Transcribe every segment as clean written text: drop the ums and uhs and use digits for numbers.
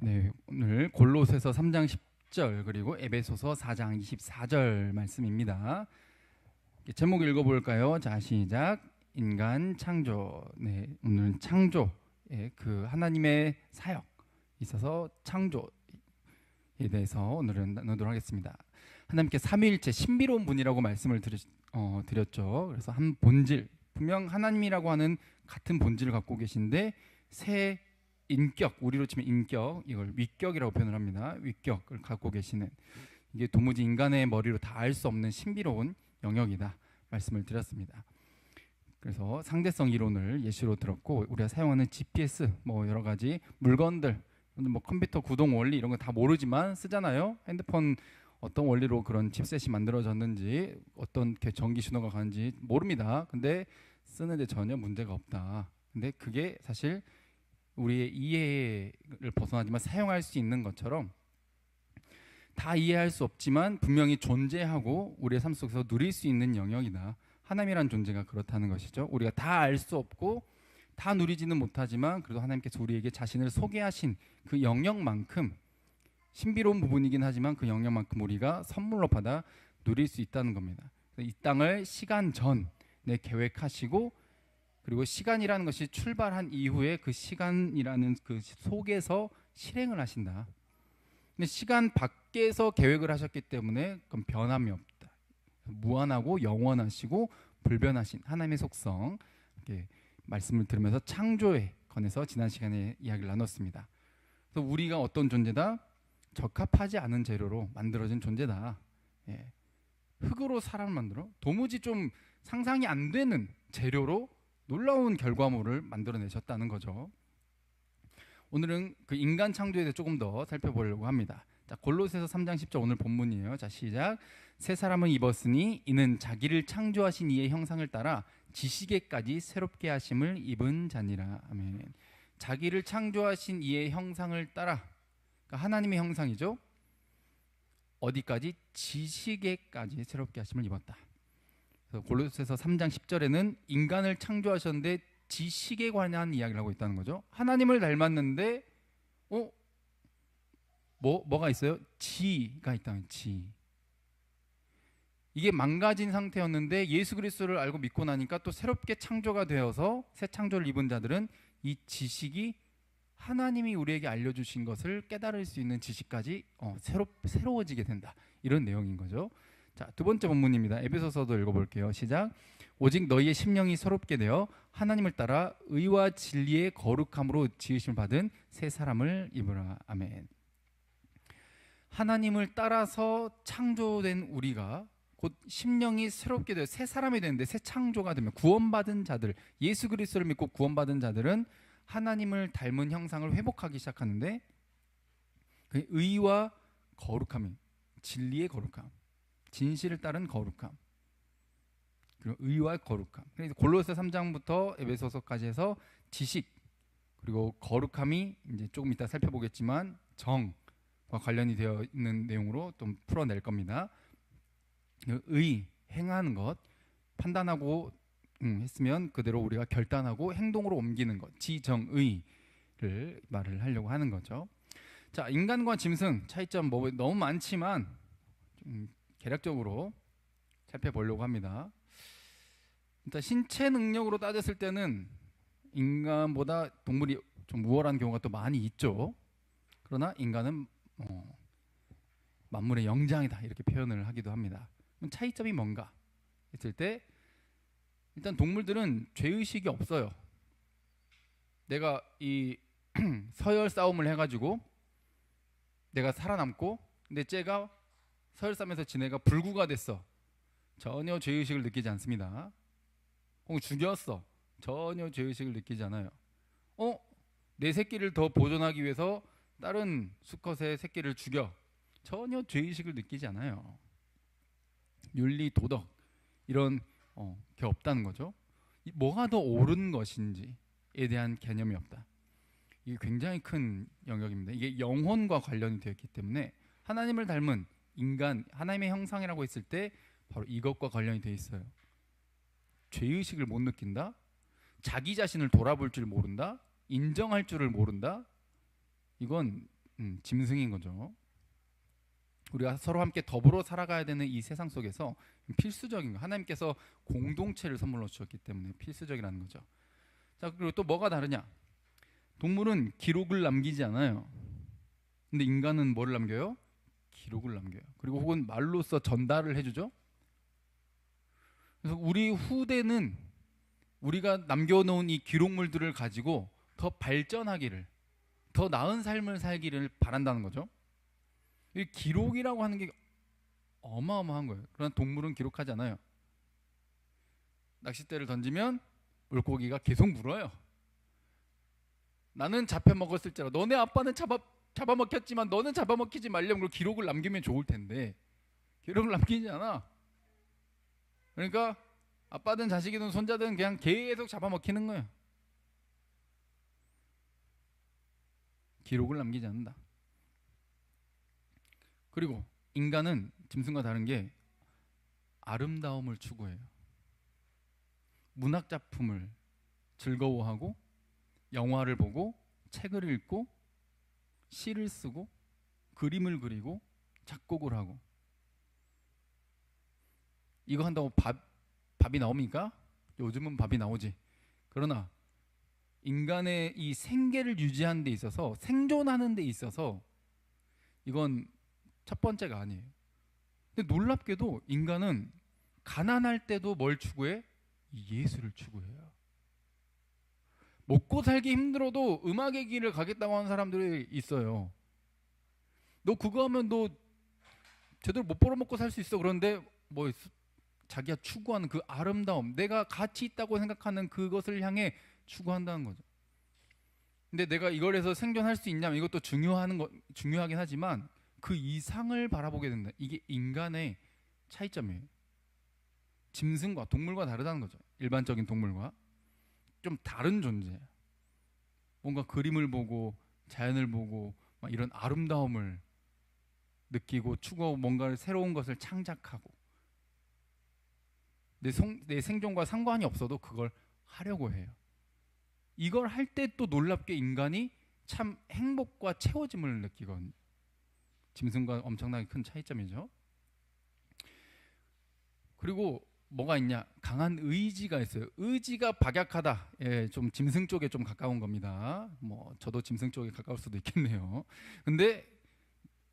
네, 오늘 골로새서 3장 10절 그리고 에베소서 4장 24절 말씀입니다. 제목 읽어볼까요? 자, 시작. 인간 창조. 네, 오늘 창조의 그 하나님의 사역 있어서 창조에 대해서 오늘은 나누도록 하겠습니다. 하나님께 삼위일체 신비로운 분이라고 말씀을 드렸죠. 그래서 한 본질, 분명 하나님이라고 하는 같은 본질을 갖고 계신데 새 인격, 우리로 치면 인격, 이걸 위격이라고 표현을 합니다. 위격을 갖고 계시는, 이게 도무지 인간의 머리로 다 알 수 없는 신비로운 영역이다 말씀을 드렸습니다. 그래서 상대성 이론을 예시로 들었고, 우리가 사용하는 GPS, 뭐 여러 가지 물건들, 뭐 컴퓨터 구동 원리 이런 거 다 모르지만 쓰잖아요. 핸드폰 어떤 원리로 그런 칩셋이 만들어졌는지, 어떤 전기 신호가 가는지 모릅니다. 근데 쓰는데 전혀 문제가 없다. 근데 그게 사실 우리의 이해를 벗어나지만 사용할 수 있는 것처럼, 다 이해할 수 없지만 분명히 존재하고 우리의 삶 속에서 누릴 수 있는 영역이다. 하나님이란 존재가 그렇다는 것이죠. 우리가 다 알 수 없고 다 누리지는 못하지만 그래도 하나님께서 우리에게 자신을 소개하신 그 영역만큼, 신비로운 부분이긴 하지만 그 영역만큼 우리가 선물로 받아 누릴 수 있다는 겁니다. 이 땅을 시간 전에 계획하시고, 그리고 시간이라는 것이 출발한 이후에 그 시간이라는 그 속에서 실행을 하신다. 근데 시간 밖에서 계획을 하셨기 때문에 그건 변함이 없다. 무한하고 영원하시고 불변하신 하나님의 속성, 이렇게 말씀을 들으면서 창조에 관해서 지난 시간에 이야기를 나눴습니다. 그래서 우리가 어떤 존재다? 적합하지 않은 재료로 만들어진 존재다. 예. 흙으로 사람을 만들어 도무지 좀 상상이 안 되는 재료로 놀라운 결과물을 만들어내셨다는 거죠. 오늘은 그 인간 창조에 대해 조금 더 살펴보려고 합니다. 자, 골로새서 3장 10절 오늘 본문이에요. 자, 시작. 새 사람은 입었으니 이는 자기를 창조하신 이의 형상을 따라 지식에까지 새롭게 하심을 입은 자니라. 아멘. 자기를 창조하신 이의 형상을 따라, 그러니까 하나님의 형상이죠. 어디까지? 지식에까지 새롭게 하심을 입었다. 골로새서 3장 10절에는 인간을 창조하셨는데 지식에 관한 이야기를 하고 있다는 거죠. 하나님을 닮았는데 뭐가 있어요? 지가 있다는, 지. 이게 망가진 상태였는데 예수 그리스도를 알고 믿고 나니까 또 새롭게 창조가 되어서 새 창조를 입은 자들은 이 지식이 하나님이 우리에게 알려주신 것을 깨달을 수 있는 지식까지 새로워지게 된다. 이런 내용인 거죠. 자, 두 번째 본문입니다. 에베소서도 읽어볼게요. 시작. 오직 너희의 심령이 새롭게 되어 하나님을 따라 의와 진리의 거룩함으로 지으심을 받은 새 사람을 입으라. 아멘. 하나님을 따라서 창조된 우리가 곧 심령이 새롭게 되어 새 사람이 되는데, 새 창조가 되면 구원받은 자들, 예수 그리스도를 믿고 구원받은 자들은 하나님을 닮은 형상을 회복하기 시작하는데, 그 의와 거룩함이, 진리의 거룩함, 진실을 따른 거룩함, 그리고 의와 거룩함. 그래서 골로새 3장부터 에베소서까지 해서 지식 그리고 거룩함이 이제 조금 이따 살펴보겠지만 정과 관련이 되어 있는 내용으로 좀 풀어낼 겁니다. 의, 행하는 것, 판단하고 했으면 그대로 우리가 결단하고 행동으로 옮기는 것, 지정의를 말을 하려고 하는 거죠. 자, 인간과 짐승 차이점 뭐 너무 많지만 좀 개략적으로 살펴보려고 합니다. 일단 신체 능력으로 따졌을 때는 인간보다 동물이 좀 우월한 경우가 또 많이 있죠. 그러나 인간은 만물의 영장이다, 이렇게 표현을 하기도 합니다. 그럼 차이점이 뭔가 했을 때, 일단 동물들은 죄의식이 없어요. 내가 이 서열 싸움을 해가지고 내가 살아남고, 근데 쟤가 서열 싸움에서 지네가 불구가 됐어. 전혀 죄의식을 느끼지 않습니다. 죽였어. 전혀 죄의식을 느끼지 않아요. 내 새끼를 더 보존하기 위해서 다른 수컷의 새끼를 죽여. 전혀 죄의식을 느끼지 않아요. 윤리, 도덕 이런 게 없다는 거죠. 뭐가 더 옳은 것인지에 대한 개념이 없다. 이게 굉장히 큰 영역입니다. 이게 영혼과 관련이 되어 있기 때문에 하나님을 닮은 인간, 하나님의 형상이라고 했을 때 바로 이것과 관련이 되어 있어요. 죄의식을 못 느낀다, 자기 자신을 돌아볼 줄 모른다, 인정할 줄을 모른다. 이건 짐승인 거죠. 우리가 서로 함께 더불어 살아가야 되는 이 세상 속에서 필수적인 거, 하나님께서 공동체를 선물로 주셨기 때문에 필수적이라는 거죠. 자, 그리고 또 뭐가 다르냐? 동물은 기록을 남기지 않아요. 근데 인간은 뭐를 남겨요? 기록을 남겨요. 그리고 혹은 말로써 전달을 해주죠. 그래서 우리 후대는 우리가 남겨놓은 이 기록물들을 가지고 더 발전하기를, 더 나은 삶을 살기를 바란다는 거죠. 이 기록이라고 하는 게 어마어마한 거예요. 그러나 동물은 기록하지 않아요. 낚싯대를 던지면 물고기가 계속 물어요. 나는 잡혀먹었을지라, 너네 아빠는 잡아먹혔지만 너는 잡아먹히지 말려면 기록을 남기면 좋을 텐데 기록을 남기지 않아. 그러니까 아빠든 자식이든 손자든 그냥 계속 잡아먹히는 거예요. 기록을 남기지 않는다. 그리고 인간은 짐승과 다른 게 아름다움을 추구해요. 문학 작품을 즐거워하고 영화를 보고 책을 읽고 시를 쓰고 그림을 그리고 작곡을 하고. 이거 한다고 밥이 나옵니까? 요즘은 밥이 나오지. 그러나 인간의 이 생계를 유지하는 데 있어서, 생존하는 데 있어서 이건 첫 번째가 아니에요. 근데 놀랍게도 인간은 가난할 때도 뭘 추구해? 예술을 추구해요. 먹고 살기 힘들어도 음악의 길을 가겠다고 하는 사람들이 있어요. 너 그거 하면 너 제대로 못 벌어먹고 살 수 있어. 그런데 뭐 자기가 추구하는 그 아름다움, 내가 가치 있다고 생각하는 그것을 향해 추구한다는 거죠. 근데 내가 이걸 해서 생존할 수 있냐면 이것도 중요하긴 하지만 그 이상을 바라보게 된다. 이게 인간의 차이점이에요. 짐승과 동물과 다르다는 거죠. 일반적인 동물과 좀 다른 존재예요. 뭔가 그림을 보고 자연을 보고 막 이런 아름다움을 느끼고 추구하고 뭔가 새로운 것을 창작하고 내 생존과 상관이 없어도 그걸 하려고 해요. 이걸 할 때 또 놀랍게 인간이 참 행복과 채워짐을 느끼거든요. 짐승과 엄청나게 큰 차이점이죠. 그리고 뭐가 있냐? 강한 의지가 있어요. 의지가 박약하다. 예, 좀 짐승 쪽에 좀 가까운 겁니다. 뭐 저도 짐승 쪽에 가까울 수도 있겠네요. 근데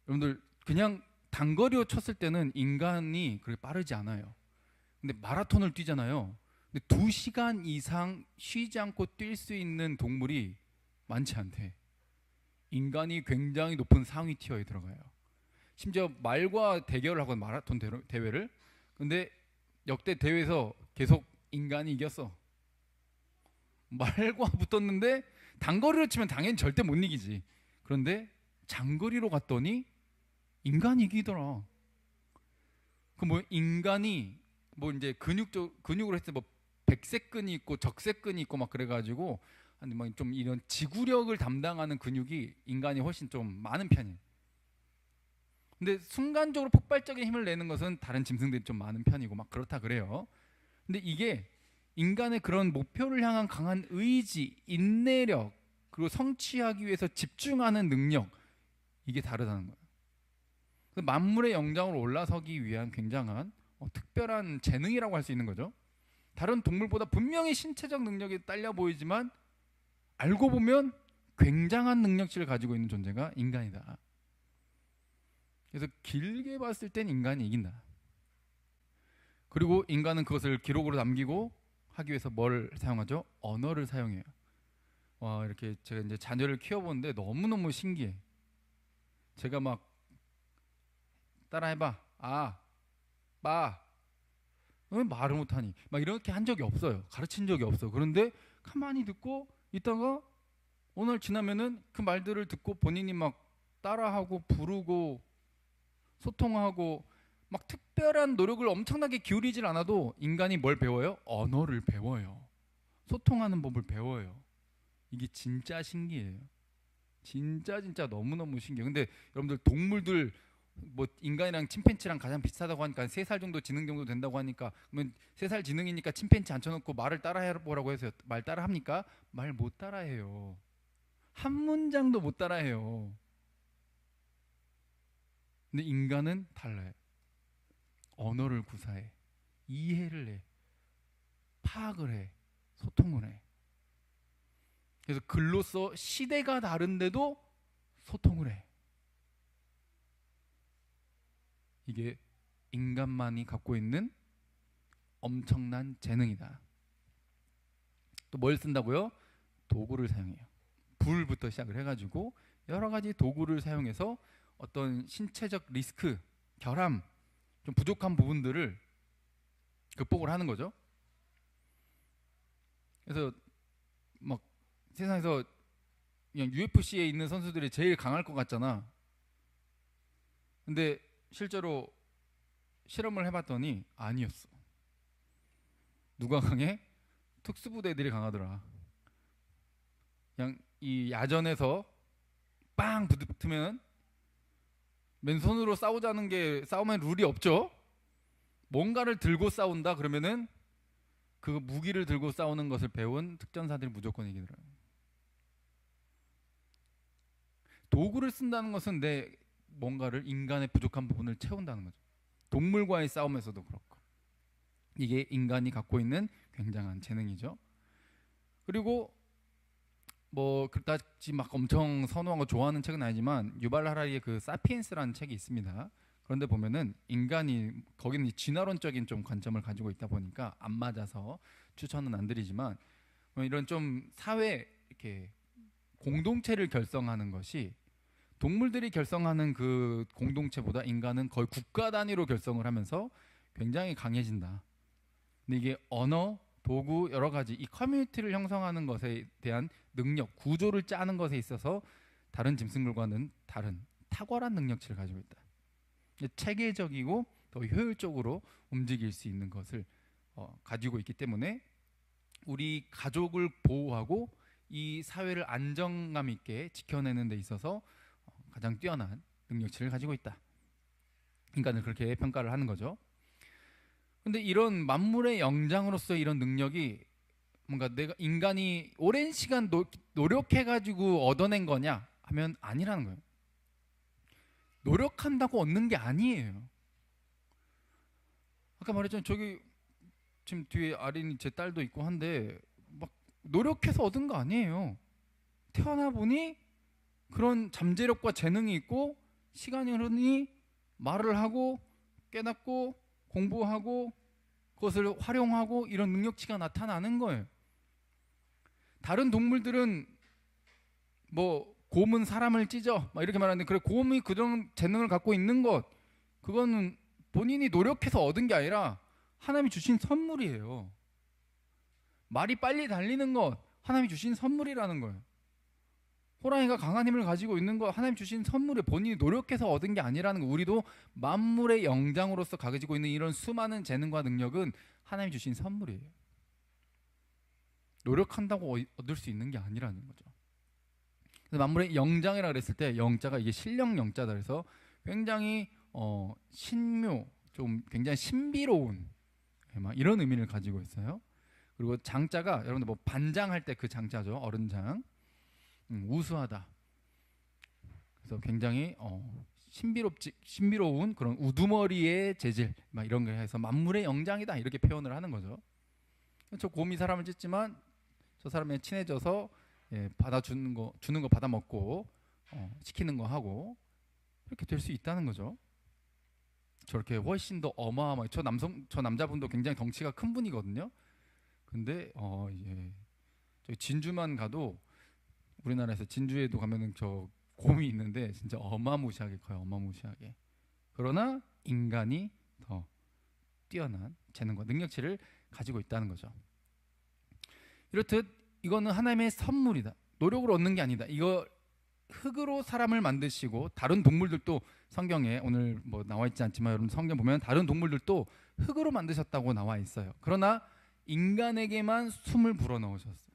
여러분들 그냥 단거리로 쳤을 때는 인간이 그렇게 빠르지 않아요. 근데 마라톤을 뛰잖아요. 근데 2시간 이상 쉬지 않고 뛸 수 있는 동물이 많지 않대. 인간이 굉장히 높은 상위 티어에 들어가요. 심지어 말과 대결을 하고 마라톤 대회를. 근데 역대 대회에서 계속 인간이 이겼어. 말과 붙었는데 단거리로 치면 당연히 절대 못 이기지. 그런데 장거리로 갔더니 인간이 이기더라. 그 뭐 인간이 뭐 이제 근육으로 했을 때 뭐 백색근이 있고 적색근이 있고 막 그래가지고 아니 뭐 좀 이런 지구력을 담당하는 근육이 인간이 훨씬 좀 많은 편이에요. 근데 순간적으로 폭발적인 힘을 내는 것은 다른 짐승들이 좀 많은 편이고 막 그렇다 그래요. 근데 이게 인간의 그런 목표를 향한 강한 의지, 인내력, 그리고 성취하기 위해서 집중하는 능력, 이게 다르다는 거예요. 만물의 영장으로 올라서기 위한 굉장한 특별한 재능이라고 할 수 있는 거죠. 다른 동물보다 분명히 신체적 능력이 딸려 보이지만 알고 보면 굉장한 능력치를 가지고 있는 존재가 인간이다. 그래서 길게 봤을 땐 인간이 이긴다. 그리고 인간은 그것을 기록으로 남기고 하기 위해서 뭘 사용하죠? 언어를 사용해요. 와, 이렇게 제가 이제 자녀를 키워보는데 너무너무 신기해. 제가 막 따라해봐. 아, 빠. 왜 말을 못하니? 막 이렇게 한 적이 없어요. 가르친 적이 없어. 그런데 가만히 듣고 있다가 어느 날 지나면은 그 말들을 듣고 본인이 막 따라하고 부르고 소통하고 막 특별한 노력을 엄청나게 기울이질 않아도 인간이 뭘 배워요? 언어를 배워요. 소통하는 법을 배워요. 이게 진짜 신기해요. 진짜 너무너무 신기해요. 근데 여러분들 동물들 뭐 인간이랑 침팬지랑 가장 비슷하다고 하니까 3살 정도 지능 정도 된다고 하니까 그러면 3살 지능이니까 침팬지 앉혀놓고 말을 따라해보라고 해서 말 따라합니까? 말 못 따라해요. 한 문장도 못 따라해요. 근데 인간은 달라요. 언어를 구사해, 이해를 해, 파악을 해, 소통을 해. 그래서 글로써 시대가 다른데도 소통을 해. 이게 인간만이 갖고 있는 엄청난 재능이다. 또 뭘 쓴다고요? 도구를 사용해요. 불부터 시작을 해가지고 여러 가지 도구를 사용해서 어떤 신체적 리스크, 결함, 좀 부족한 부분들을 극복을 하는 거죠. 그래서 막 세상에서 그냥 UFC에 있는 선수들이 제일 강할 것 같잖아. 근데 실제로 실험을 해봤더니 아니었어. 누가 강해? 특수부대들이 강하더라. 그냥 이 야전에서 빵 붙으면 맨손으로 싸우자는 게 싸움엔 룰이 없죠. 뭔가를 들고 싸운다 그러면은 그 무기를 들고 싸우는 것을 배운 특전사들이 무조건 이기더라고요. 도구를 쓴다는 것은 내 뭔가를 인간의 부족한 부분을 채운다는 거죠. 동물과의 싸움에서도 그렇고. 이게 인간이 갖고 있는 굉장한 재능이죠. 그리고 뭐 그다지 막 엄청 선호하고 좋아하는 책은 아니지만 유발 하라리의 그 사피엔스라는 책이 있습니다. 그런데 보면은 인간이 거기는 진화론적인 좀 관점을 가지고 있다 보니까 안 맞아서 추천은 안 드리지만 이런 좀 사회 이렇게 공동체를 결성하는 것이 동물들이 결성하는 그 공동체보다 인간은 거의 국가 단위로 결성을 하면서 굉장히 강해진다. 근데 이게 언어, 도구 여러 가지 이 커뮤니티를 형성하는 것에 대한 능력, 구조를 짜는 것에 있어서 다른 짐승들과는 다른 탁월한 능력치를 가지고 있다. 체계적이고 더 효율적으로 움직일 수 있는 것을 가지고 있기 때문에 우리 가족을 보호하고 이 사회를 안정감 있게 지켜내는 데 있어서 가장 뛰어난 능력치를 가지고 있다. 인간을 그렇게 평가를 하는 거죠. 근데 이런 만물의 영장으로서 이런 능력이 뭔가 내가 인간이 오랜 시간 노력해가지고 얻어낸 거냐 하면 아니라는 거예요. 노력한다고 얻는 게 아니에요. 아까 말했잖아요. 저기 지금 뒤에 아린이 제 딸도 있고 한데 막 노력해서 얻은 거 아니에요. 태어나 보니 그런 잠재력과 재능이 있고 시간이 흐르니 말을 하고 깨닫고 공부하고 그것을 활용하고 이런 능력치가 나타나는 거예요. 다른 동물들은 뭐 곰은 사람을 찢어 막 이렇게 말하는데 그래 곰이 그런 재능을 갖고 있는 것 그거는 본인이 노력해서 얻은 게 아니라 하나님이 주신 선물이에요. 말이 빨리 달리는 것 하나님이 주신 선물이라는 거예요. 호랑이가 강한 힘을 가지고 있는 거 하나님 주신 선물에 본인이 노력해서 얻은 게 아니라는 거. 우리도 만물의 영장으로서 가지고 있는 이런 수많은 재능과 능력은 하나님 주신 선물이에요. 노력한다고 얻을 수 있는 게 아니라는 거죠. 그래서 만물의 영장이라 그랬을 때 영자가 이게 신령 영자다 그래서 굉장히 신묘 좀 굉장히 신비로운 막 이런 의미를 가지고 있어요. 그리고 장자가 여러분들 뭐 반장할 때 그 장자죠. 어른장. 우수하다. 그래서 굉장히 신비로운 그런 우두머리의 재질 막 이런 거 해서 만물의 영장이다 이렇게 표현을 하는 거죠. 저 곰이 사람을 찢지만 저 사람에 친해져서 받아주는 거 주는 거 받아 먹고 시키는 거 하고 이렇게 될 수 있다는 거죠. 저렇게 훨씬 더 어마어마해. 저 남자분도 굉장히 덩치가 큰 분이거든요. 근데 저기 진주만 가도 우리나라에서 진주에도 가면은 저 곰이 있는데 진짜 어마무시하게 커요. 어마무시하게. 그러나 인간이 더 뛰어난 재능과 능력치를 가지고 있다는 거죠. 이렇듯 이거는 하나님의 선물이다. 노력을 얻는 게 아니다. 이거 흙으로 사람을 만드시고 다른 동물들도 성경에 오늘 뭐 나와 있지 않지만 여러분 성경 보면 다른 동물들도 흙으로 만드셨다고 나와 있어요. 그러나 인간에게만 숨을 불어넣으셨어요.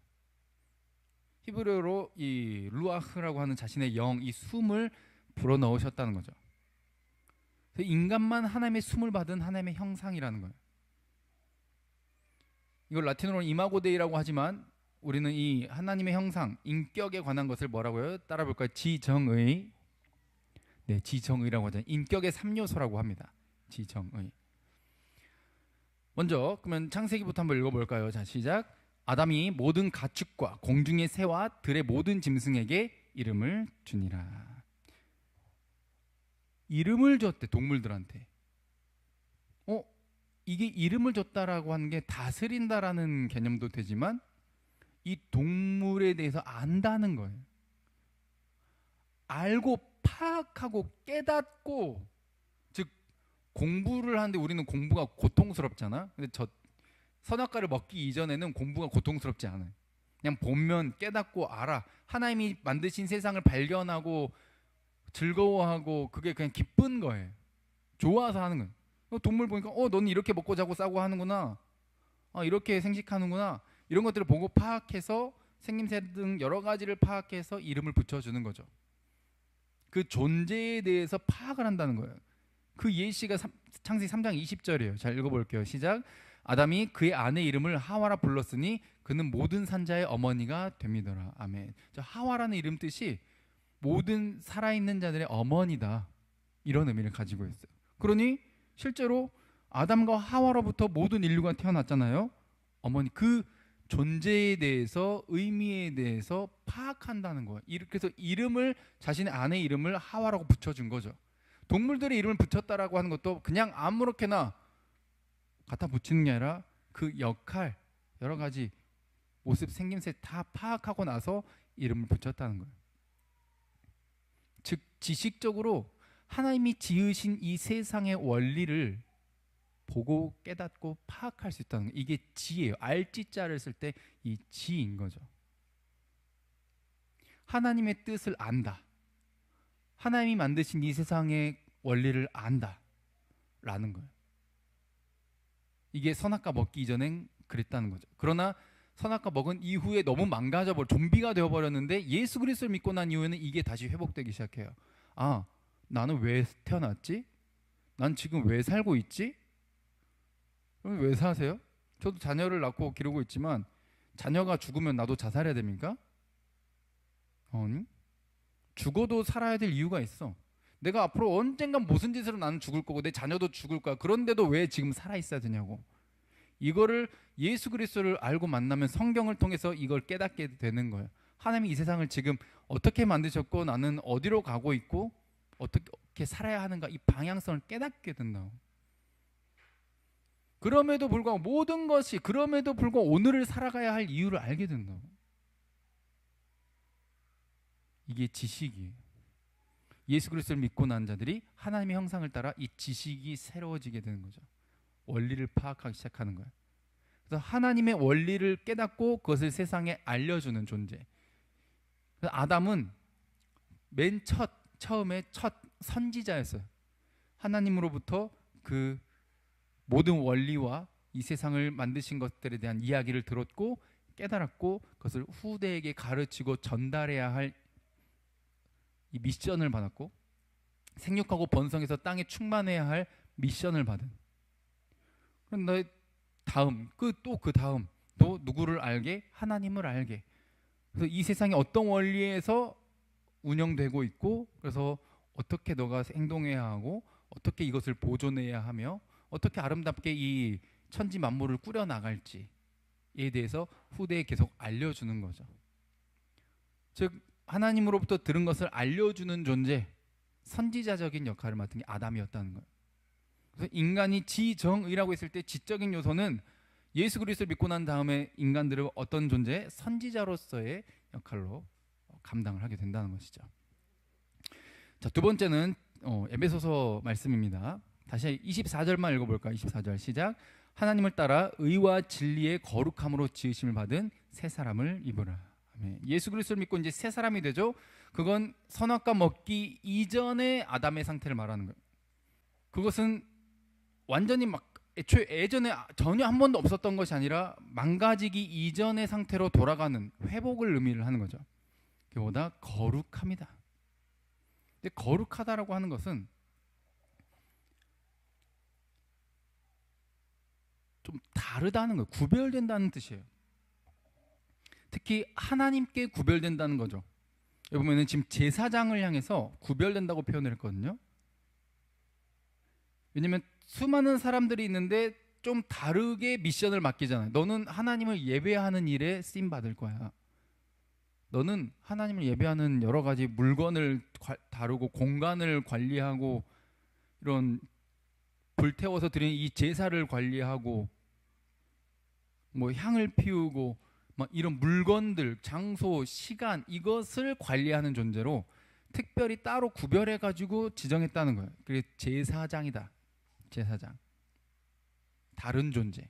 히브리어로 이 루아흐라고 하는 자신의 영, 이 숨을 불어넣으셨다는 거죠. 인간만 하나님의 숨을 받은 하나님의 형상이라는 거예요. 이걸 라틴어로 이마고데이라고 하지만 우리는 이 하나님의 형상, 인격에 관한 것을 뭐라고요? 따라 볼까요? 지정의 네, 지정의라고 하죠. 인격의 3요소라고 합니다. 지정의. 먼저 그러면 창세기부터 한번 읽어볼까요? 자, 시작. 아담이 모든 가축과 공중의 새와 들의 모든 짐승에게 이름을 주니라. 이름을 줬대, 동물들한테. 이게 이름을 줬다라고 하는 게 다스린다라는 개념도 되지만 이 동물에 대해서 안다는 거예요. 알고 파악하고 깨닫고, 즉 공부를 하는데 우리는 공부가 고통스럽잖아. 근데 저 선악과를 먹기 이전에는 공부가 고통스럽지 않아요. 그냥 보면 깨닫고 알아. 하나님이 만드신 세상을 발견하고 즐거워하고 그게 그냥 기쁜 거예요. 좋아서 하는 거예요. 동물 보니까 너는 이렇게 먹고 자고 싸고 하는구나. 이렇게 생식하는구나. 이런 것들을 보고 파악해서 생김새 등 여러 가지를 파악해서 이름을 붙여주는 거죠. 그 존재에 대해서 파악을 한다는 거예요. 그 예시가 창세기 3장 20절이에요. 잘 읽어볼게요. 시작. 아담이 그의 아내 이름을 하와라 불렀으니 그는 모든 산자의 어머니가 됩니더라. 아멘. 하와라는 이름 뜻이 모든 살아있는 자들의 어머니다, 이런 의미를 가지고 있어요. 그러니 실제로 아담과 하와로부터 모든 인류가 태어났잖아요. 어머니, 그 존재에 대해서, 의미에 대해서 파악한다는 거예요. 그래서 이름을, 자신의 아내의 이름을 하와라고 붙여준 거죠. 동물들의 이름을 붙였다라고 하는 것도 그냥 아무렇게나 갖다 붙이는 게 아니라 그 역할, 여러 가지 모습, 생김새 다 파악하고 나서 이름을 붙였다는 거예요. 즉 지식적으로 하나님이 지으신 이 세상의 원리를 보고 깨닫고 파악할 수 있다는 거예요. 이게 지예요. 알지자를 쓸 때 이 지인 거죠. 하나님의 뜻을 안다. 하나님이 만드신 이 세상의 원리를 안다 라는 거예요. 이게 선악과 먹기 이전엔 그랬다는 거죠. 그러나 선악과 먹은 이후에 너무 망가져버려, 좀비가 되어버렸는데 예수 그리스도를 믿고 난 이후에는 이게 다시 회복되기 시작해요. 나는 왜 태어났지? 난 지금 왜 살고 있지? 그럼 왜 사세요? 저도 자녀를 낳고 기르고 있지만 자녀가 죽으면 나도 자살해야 됩니까? 아니, 죽어도 살아야 될 이유가 있어. 내가 앞으로 언젠간 무슨 짓으로 나는 죽을 거고 내 자녀도 죽을 거야. 그런데도 왜 지금 살아 있어야 되냐고. 이거를 예수 그리스도를 알고 만나면 성경을 통해서 이걸 깨닫게 되는 거예요. 하나님이 이 세상을 지금 어떻게 만드셨고 나는 어디로 가고 있고 어떻게 살아야 하는가, 이 방향성을 깨닫게 된다고. 그럼에도 불구하고 모든 것이, 그럼에도 불구하고 오늘을 살아가야 할 이유를 알게 된다고. 이게 지식이에요. 예수 그리스도를 믿고 난 자들이 하나님의 형상을 따라 이 지식이 새로워지게 되는 거죠. 원리를 파악하기 시작하는 거예요. 그래서 하나님의 원리를 깨닫고 그것을 세상에 알려주는 존재. 그래서 아담은 맨 처음에 첫 선지자였어요. 하나님으로부터 그 모든 원리와 이 세상을 만드신 것들에 대한 이야기를 들었고 깨달았고 그것을 후대에게 가르치고 전달해야 할 이 미션을 받았고, 생육하고 번성해서 땅에 충만해야 할 미션을 받은. 그런데 다음, 그 다음 또 누구를 알게? 하나님을 알게. 그래서 이 세상이 어떤 원리에서 운영되고 있고, 그래서 어떻게 너가 행동해야 하고 어떻게 이것을 보존해야 하며 어떻게 아름답게 이 천지 만물을 꾸려 나갈지에 대해서 후대에 계속 알려주는 거죠. 즉 하나님으로부터 들은 것을 알려주는 존재, 선지자적인 역할을 맡은 게 아담이었다는 거예요. 그래서 인간이 지정의라고 했을 때 지적인 요소는 예수 그리스도를 믿고 난 다음에 인간들은 어떤 존재? 선지자로서의 역할로 감당을 하게 된다는 것이죠. 자, 두 번째는 에베소서 말씀입니다. 다시 24절만 읽어볼까요? 24절 시작. 하나님을 따라 의와 진리의 거룩함으로 지으심을 받은 새 사람을 입으라. 예수 그리스도를 믿고 이제 새 사람이 되죠. 그건 선악과 먹기 이전의 아담의 상태를 말하는 거예요. 그것은 완전히 막 예전에 전혀 한 번도 없었던 것이 아니라 망가지기 이전의 상태로 돌아가는 회복을 의미를 하는 거죠. 그보다 거룩합니다. 근데 거룩하다라고 하는 것은 좀 다르다는 거예요. 구별된다는 뜻이에요. 특히 하나님께 구별된다는 거죠. 여기 보면은 지금 제사장을 향해서 구별된다고 표현을 했거든요. 왜냐면 수많은 사람들이 있는데 좀 다르게 미션을 맡기잖아요. 너는 하나님을 예배하는 일에 쓰임 받을 거야. 너는 하나님을 예배하는 여러 가지 물건을 다루고 공간을 관리하고 이런 불태워서 드리는 이 제사를 관리하고 뭐 향을 피우고 막 이런 물건들, 장소, 시간 이것을 관리하는 존재로 특별히 따로 구별해 가지고 지정했다는 거예요. 그게 제사장이다. 제사장. 다른 존재.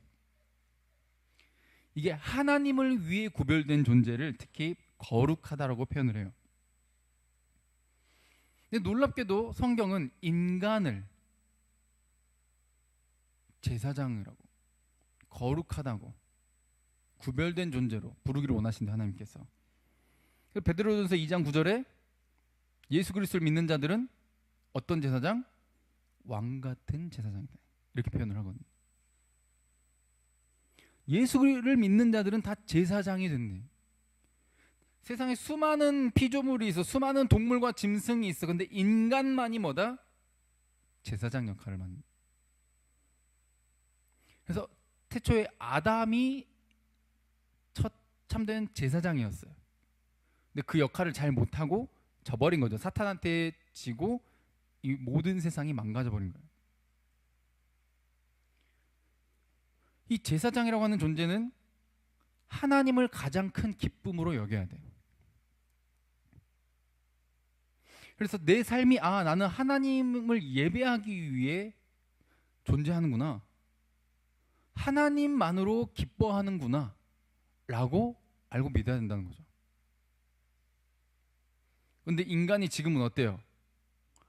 이게 하나님을 위해 구별된 존재를 특히 거룩하다라고 표현을 해요. 근데 놀랍게도 성경은 인간을 제사장이라고 거룩하다고 구별된 존재로 부르기를 원하신다 하나님께서. 베드로전서 2장 9절에 예수 그리스도를 믿는 자들은 어떤 제사장? 왕 같은 제사장이다. 이렇게 표현을 하거든요. 예수를 믿는 자들은 다 제사장이 된대. 세상에 수많은 피조물이 있어, 수많은 동물과 짐승이 있어. 근데 인간만이 뭐다? 제사장 역할을 맡는. 그래서 태초에 아담이 첫 참된 제사장이었어요. 근데 그 역할을 잘 못하고 져버린 거죠. 사탄한테 지고 이 모든 세상이 망가져 버린 거예요. 이 제사장이라고 하는 존재는 하나님을 가장 큰 기쁨으로 여겨야 돼요. 그래서 내 삶이 나는 하나님을 예배하기 위해 존재하는구나, 하나님만으로 기뻐하는구나 라고 알고 믿어야 된다는 거죠. 근데 인간이 지금은 어때요?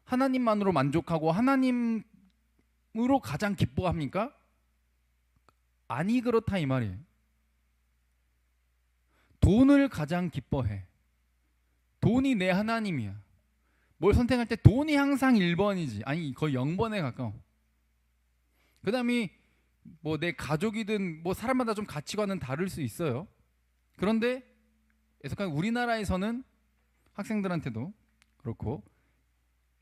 하나님만으로 만족하고 하나님으로 가장 기뻐합니까? 아니 그렇다 이 말이에요. 돈을 가장 기뻐해. 돈이 내 하나님이야. 뭘 선택할 때 돈이 항상 1번이지. 아니 거의 0번에 가까워. 그 다음에 뭐 내 가족이든 뭐 사람마다 좀 가치관은 다를 수 있어요. 그런데 우리나라에서는 학생들한테도 그렇고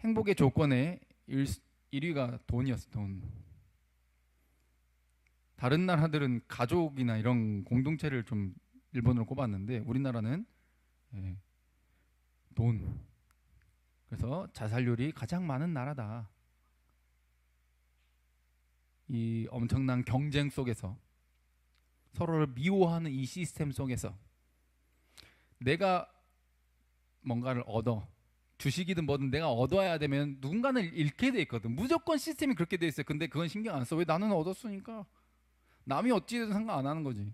행복의 조건의 1위가 돈이었어. 돈. 다른 나라들은 가족이나 이런 공동체를 좀 1번으로 꼽았는데 우리나라는 돈. 그래서 자살률이 가장 많은 나라다. 이 엄청난 경쟁 속에서 서로를 미워하는 이 시스템 속에서 내가 뭔가를 주식이든 뭐든 내가 얻어야 되면 누군가는 잃게 돼 있거든. 무조건 시스템이 그렇게 돼 있어요. 근데 그건 신경 안 써. 왜? 나는 얻었으니까. 남이 어찌되든 상관 안 하는 거지.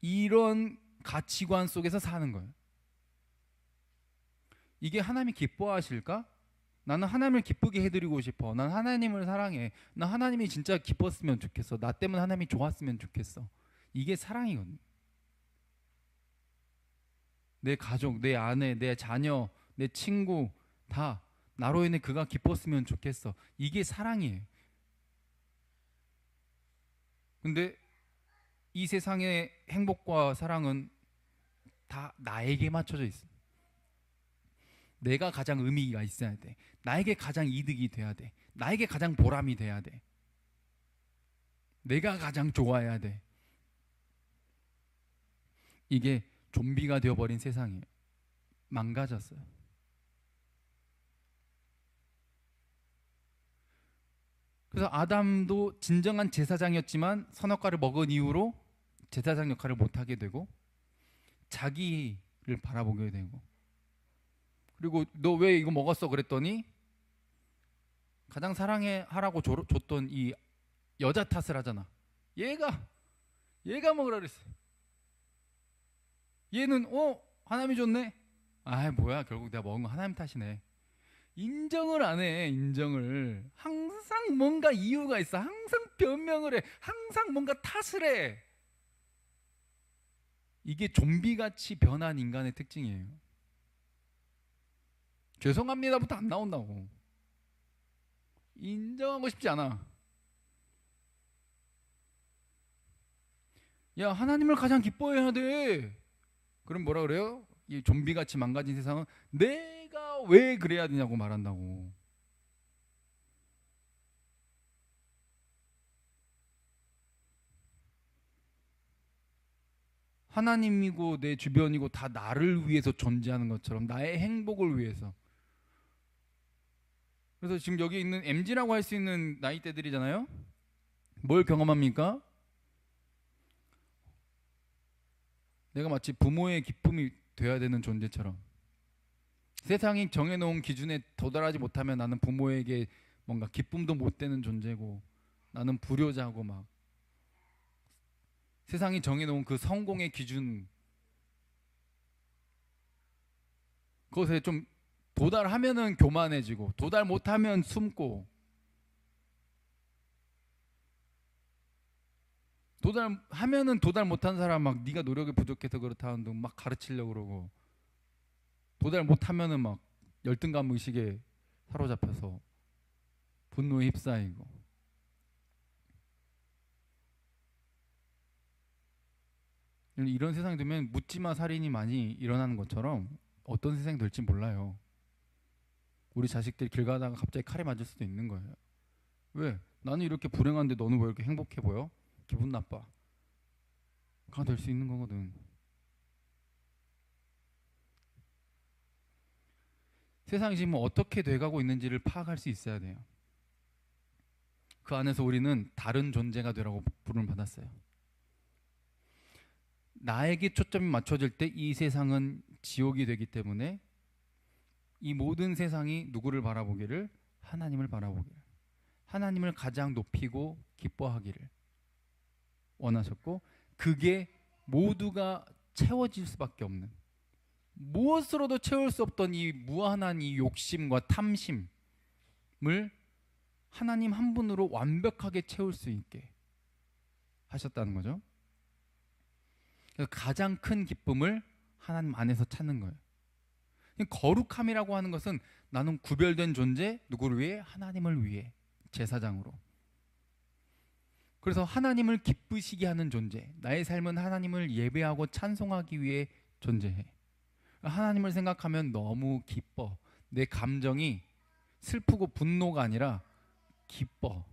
이런 가치관 속에서 사는 거예요. 이게 하나님이 기뻐하실까? 나는 하나님을 기쁘게 해드리고 싶어. 난 하나님을 사랑해. 난 하나님이 진짜 기뻤으면 좋겠어. 나 때문에 하나님이 좋았으면 좋겠어. 이게 사랑이거든요. 내 가족, 내 아내, 내 자녀, 내 친구 다 나로 인해 그가 기뻤으면 좋겠어. 이게 사랑이에요. 근데 이 세상의 행복과 사랑은 다 나에게 맞춰져 있어. 내가 가장 의미가 있어야 돼. 나에게 가장 이득이 돼야 돼. 나에게 가장 보람이 돼야 돼. 내가 가장 좋아해야 돼. 이게 좀비가 되어버린 세상이에요. 망가졌어요. 그래서 아담도 진정한 제사장이었지만 선악과를 먹은 이후로 제사장 역할을 못하게 되고 자기를 바라보게 되고, 그리고 너 왜 이거 먹었어 그랬더니 가장 사랑하라고 줬던 이 여자 탓을 하잖아. 얘가 먹으라 그랬어. 얘는 하나님이 줬네. 뭐야, 결국 내가 먹은 거 하나님 탓이네. 인정을 안 해. 인정을. 항상 뭔가 이유가 있어. 항상 변명을 해. 항상 뭔가 탓을 해. 이게 좀비같이 변한 인간의 특징이에요. 죄송합니다부터 안 나온다고. 인정하고 싶지 않아. 야, 하나님을 가장 기뻐해야 돼. 그럼 뭐라 그래요? 이 좀비같이 망가진 세상은 내가 왜 그래야 되냐고 말한다고. 하나님이고 내 주변이고 다 나를 위해서 존재하는 것처럼, 나의 행복을 위해서. 그래서 지금 여기 있는 MZ라고 할 수 있는 나이대들이잖아요. 뭘 경험합니까? 내가 마치 부모의 기쁨이 돼야 되는 존재처럼, 세상이 정해놓은 기준에 도달하지 못하면 나는 부모에게 뭔가 기쁨도 못 되는 존재고, 나는 불효자고, 막 세상이 정해놓은 그 성공의 기준, 그것에 좀 도달하면은 교만해지고, 도달 못하면 숨고, 도달하면은 도달 못한 사람 막 네가 노력이 부족해서 그렇다는 등 막 가르치려고 그러고, 도달 못하면은 막 열등감 의식에 사로잡혀서 분노에 휩싸이고. 이런 세상이 되면 묻지마 살인이 많이 일어나는 것처럼 어떤 세상이 될지 몰라요. 우리 자식들이 길 가다가 갑자기 칼에 맞을 수도 있는 거예요. 왜? 나는 이렇게 불행한데 너는 왜 이렇게 행복해 보여? 기분 나빠. 가 될 수 있는 거거든. 세상이 지금 어떻게 돼가고 있는지를 파악할 수 있어야 돼요. 그 안에서 우리는 다른 존재가 되라고 부름을 받았어요. 나에게 초점이 맞춰질 때 이 세상은 지옥이 되기 때문에 이 모든 세상이 누구를 바라보기를? 하나님을 바라보기를, 하나님을 가장 높이고 기뻐하기를 원하셨고, 그게 모두가 채워질 수밖에 없는, 무엇으로도 채울 수 없던 이 무한한 이 욕심과 탐심을 하나님 한 분으로 완벽하게 채울 수 있게 하셨다는 거죠. 가장 큰 기쁨을 하나님 안에서 찾는 거예요. 거룩함이라고 하는 것은 나는 구별된 존재, 누구를 위해? 하나님을 위해, 제사장으로. 그래서 하나님을 기쁘시게 하는 존재, 나의 삶은 하나님을 예배하고 찬송하기 위해 존재해. 하나님을 생각하면 너무 기뻐. 내 감정이 슬프고 분노가 아니라 기뻐.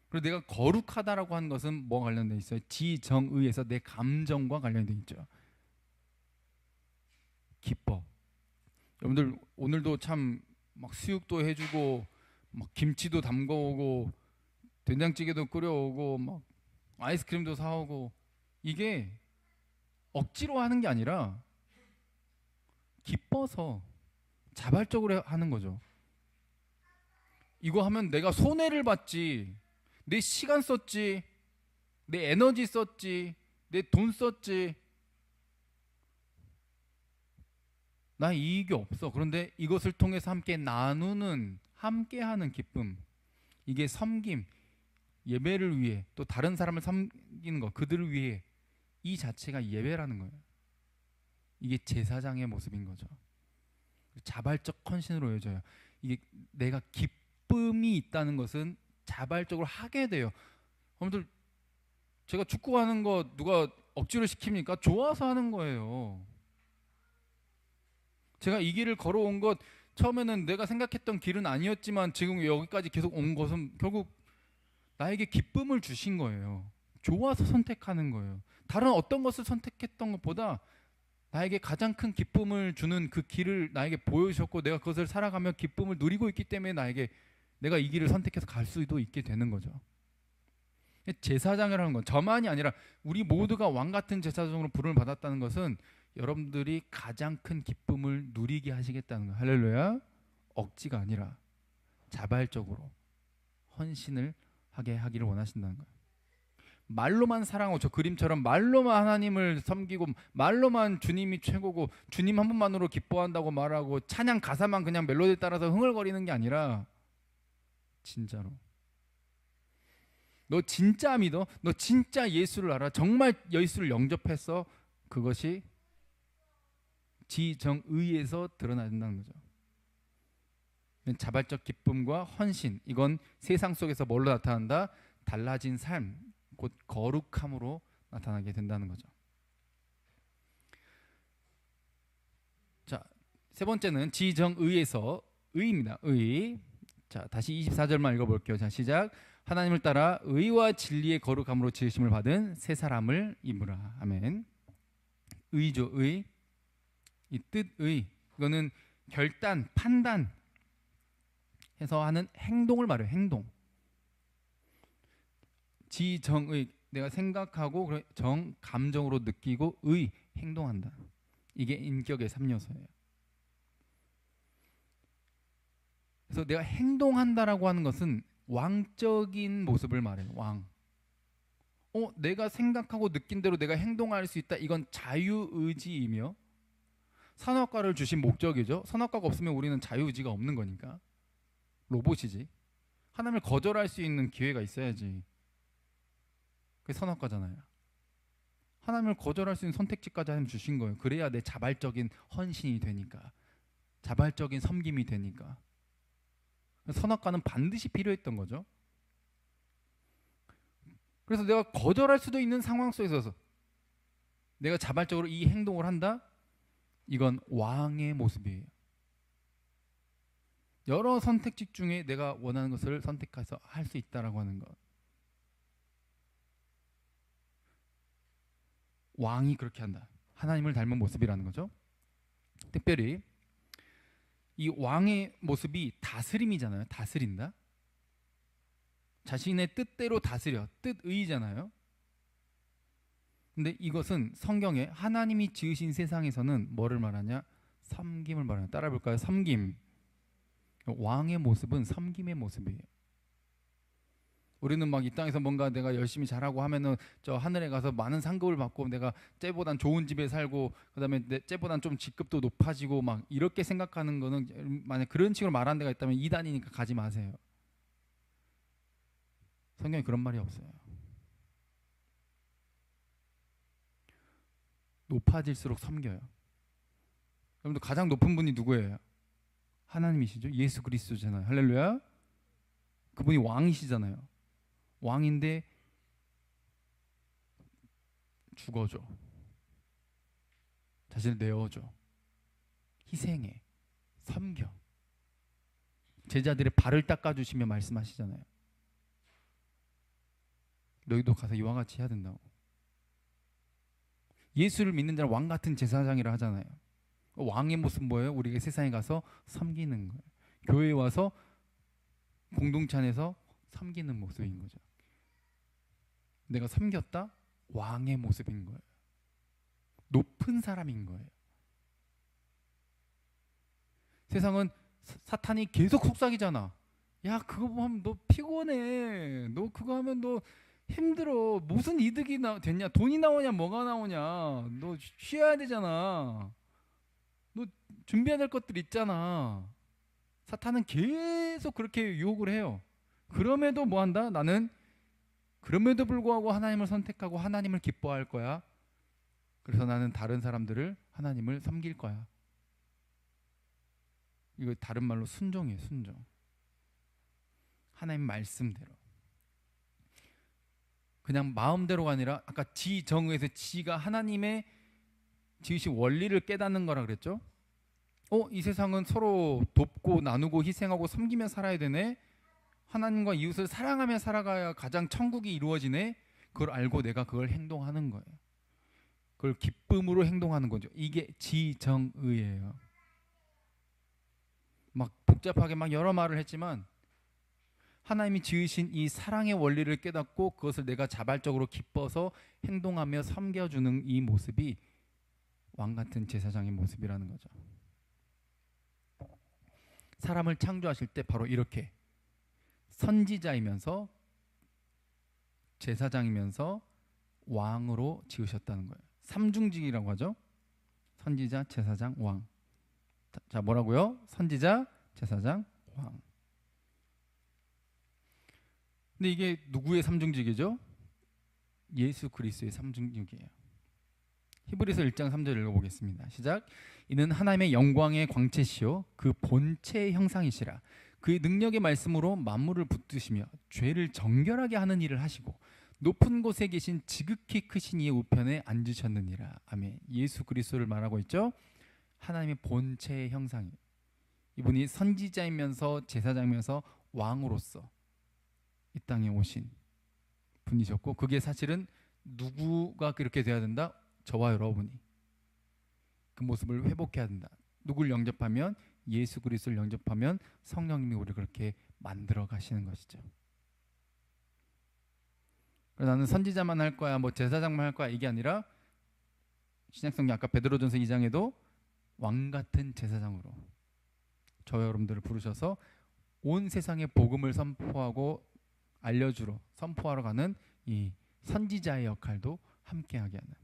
그리고 내가 거룩하다라고 하는 것은 뭐가 관련돼 있어요? 지정의에서 내 감정과 관련돼 있죠. 기뻐. 여러분들 오늘도 참 막 수육도 해주고, 막 김치도 담궈오고, 된장찌개도 끓여오고, 막 아이스크림도 사오고, 이게 억지로 하는 게 아니라 기뻐서 자발적으로 하는 거죠. 이거 하면 내가 손해를 봤지, 내 시간 썼지, 내 에너지 썼지, 내 돈 썼지, 나 이익이 없어. 그런데 이것을 통해서 함께 나누는, 함께하는 기쁨, 이게 섬김, 예배를 위해, 또 다른 사람을 섬기는 것, 그들을 위해, 이 자체가 예배라는 거예요. 이게 제사장의 모습인 거죠. 자발적 헌신으로 이어져요. 이게 내가 기쁨이 있다는 것은 자발적으로 하게 돼요. 여러분들, 제가 축구하는 거 누가 억지로 시킵니까? 좋아서 하는 거예요. 제가 이 길을 걸어온 것, 처음에는 내가 생각했던 길은 아니었지만 지금 여기까지 계속 온 것은 결국 나에게 기쁨을 주신 거예요. 좋아서 선택하는 거예요. 다른 어떤 것을 선택했던 것보다 나에게 가장 큰 기쁨을 주는 그 길을 나에게 보여주셨고, 내가 그것을 살아가며 기쁨을 누리고 있기 때문에 내가 이 길을 선택해서 갈 수도 있게 되는 거죠. 제사장이라는 건 저만이 아니라 우리 모두가 왕 같은 제사장으로 부름을 받았다는 것은 여러분들이 가장 큰 기쁨을 누리게 하시겠다는 거예요. 할렐루야. 억지가 아니라 자발적으로 헌신을 하게 하기를 원하신다는 거예요. 말로만 사랑하고, 저 그림처럼 말로만 하나님을 섬기고, 말로만 주님이 최고고 주님 한 분만으로 기뻐한다고 말하고, 찬양 가사만 그냥 멜로디에 따라서 흥얼거리는 게 아니라 진짜로 너 진짜 믿어? 너 진짜 예수를 알아? 정말 예수를 영접했어? 그것이 지정의에서 드러나야 된다는 거죠. 자발적 기쁨과 헌신, 이건 세상 속에서 뭘로 나타난다? 달라진 삶, 곧 거룩함으로 나타나게 된다는 거죠. 자, 세 번째는 지정의에서 의입니다. 의. 자, 다시 24절만 읽어볼게요. 자, 시작. 하나님을 따라 의와 진리의 거룩함으로 지으심을 받은 새 사람을 입으라. 아멘. 의죠, 의. 이 뜻의, 이거는 결단, 판단 해서 하는 행동을 말해요. 행동. 지정의, 내가 생각하고 정, 감정으로 느끼고 의, 행동한다. 이게 인격의 3요소예요. 그래서 내가 행동한다라고 하는 것은 왕적인 모습을 말해요. 왕. 내가 생각하고 느낀 대로 내가 행동할 수 있다. 이건 자유의지이며 선악과를 주신 목적이죠. 선악과가 없으면 우리는 자유의지가 없는 거니까. 로봇이지. 하나님을 거절할 수 있는 기회가 있어야지. 그게 선악과잖아요. 하나님을 거절할 수 있는 선택지까지 하나님 주신 거예요. 그래야 내 자발적인 헌신이 되니까. 자발적인 섬김이 되니까. 선악과는 반드시 필요했던 거죠. 그래서 내가 거절할 수도 있는 상황 속에서 내가 자발적으로 이 행동을 한다? 이건 왕의 모습이에요. 여러 선택지 중에 내가 원하는 것을 선택해서 할 수 있다라고 하는 것. 왕이 그렇게 한다. 하나님을 닮은 모습이라는 거죠. 특별히 이 왕의 모습이 다스림이잖아요. 다스린다. 자신의 뜻대로 다스려. 뜻의잖아요. 근데 이것은 성경에 하나님이 지으신 세상에서는 뭐를 말하냐? 섬김을 말하냐. 따라 볼까요? 섬김. 왕의 모습은 섬김의 모습이에요. 우리는 막 이 땅에서 뭔가 내가 열심히 잘하고 하면은 저 하늘에 가서 많은 상급을 받고 내가 쟤보단 좋은 집에 살고 그다음에 내 쟤보단 좀 직급도 높아지고 막 이렇게 생각하는 거는 만약 그런 식으로 말하는 데가 있다면 이단이니까 가지 마세요. 성경에 그런 말이 없어요. 높아질수록 섬겨요. 여러분들 가장 높은 분이 누구예요? 하나님이시죠. 예수 그리스도잖아요. 할렐루야. 그분이 왕이시잖아요. 왕인데 죽어줘. 자신을 내어줘. 희생해. 섬겨. 제자들의 발을 닦아주시며 말씀하시잖아요. 너희도 가서 이와 같이 해야 된다고. 예수를 믿는 자는 왕 같은 제사장이라 하잖아요. 왕의 모습 뭐예요? 우리가 세상에 가서 섬기는 거예요. 교회에 와서 공동체 안에서 섬기는 모습인 거죠. 내가 섬겼다? 왕의 모습인 거예요. 높은 사람인 거예요. 세상은 사탄이 계속 속삭이잖아. 야, 그거 하면 너 피곤해. 너 그거 하면 너 힘들어. 무슨 이득이 됐냐? 돈이 나오냐? 뭐가 나오냐? 너 쉬어야 되잖아. 너 준비해야 될 것들 있잖아. 사탄은 계속 그렇게 유혹을 해요. 그럼에도 뭐 한다? 나는 그럼에도 불구하고 하나님을 선택하고 하나님을 기뻐할 거야. 그래서 나는 다른 사람들을 하나님을 섬길 거야. 이거 다른 말로 순종이에요. 순종. 하나님 말씀대로. 그냥 마음대로가 아니라 아까 지정의에서 지가 하나님의 지으신 원리를 깨닫는 거라 그랬죠. 이 세상은 서로 돕고 나누고 희생하고 섬기며 살아야 되네. 하나님과 이웃을 사랑하며 살아가야 가장 천국이 이루어지네. 그걸 알고 내가 그걸 행동하는 거예요. 그걸 기쁨으로 행동하는 거죠. 이게 지정의예요. 막 복잡하게 막 여러 말을 했지만 하나님이 지으신 이 사랑의 원리를 깨닫고 그것을 내가 자발적으로 기뻐서 행동하며 섬겨주는 이 모습이 왕 같은 제사장의 모습이라는 거죠. 사람을 창조하실 때 바로 이렇게 선지자이면서 제사장이면서 왕으로 지으셨다는 거예요. 삼중직이라고 하죠. 선지자, 제사장, 왕. 자, 뭐라고요? 선지자, 제사장, 왕. 근데 이게 누구의 삼중직이죠? 예수 그리스도의 삼중직이에요. 히브리서 1장 3절 읽어보겠습니다. 시작. 이는 하나님의 영광의 광채시요 그 본체의 형상이시라. 그의 능력의 말씀으로 만물을 붙드시며 죄를 정결하게 하는 일을 하시고 높은 곳에 계신 지극히 크신 이의 우편에 앉으셨느니라. 아멘. 예수 그리스도를 말하고 있죠. 하나님의 본체의 형상이, 이분이 선지자이면서 제사장이면서 왕으로서 이 땅에 오신 분이셨고, 그게 사실은 누구가 그렇게 돼야 된다? 저와 여러분이 그 모습을 회복해야 된다. 누굴 영접하면? 예수 그리스도를 영접하면 성령님이 우리를 그렇게 만들어 가시는 것이죠. 나는 선지자만 할 거야, 뭐 제사장만 할 거야, 이게 아니라 신약성경 아까 베드로전서 2장에도 왕 같은 제사장으로 저와 여러분들을 부르셔서 온 세상에 복음을 선포하고 알려주러 선포하러 가는 이 선지자의 역할도 함께하게 하는,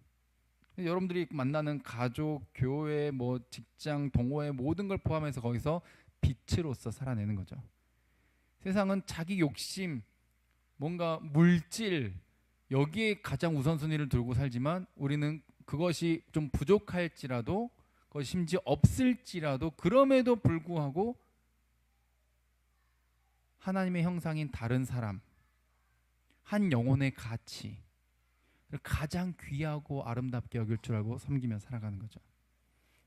여러분들이 만나는 가족, 교회, 뭐 직장, 동호회 모든 걸 포함해서 거기서 빛으로서 살아내는 거죠. 세상은 자기 욕심, 뭔가 물질, 여기에 가장 우선순위를 두고 살지만 우리는 그것이 좀 부족할지라도, 그것이 심지어 없을지라도, 그럼에도 불구하고 하나님의 형상인 다른 사람, 한 영혼의 가치 가장 귀하고 아름답게 여길 줄 알고 섬기며 살아가는 거죠.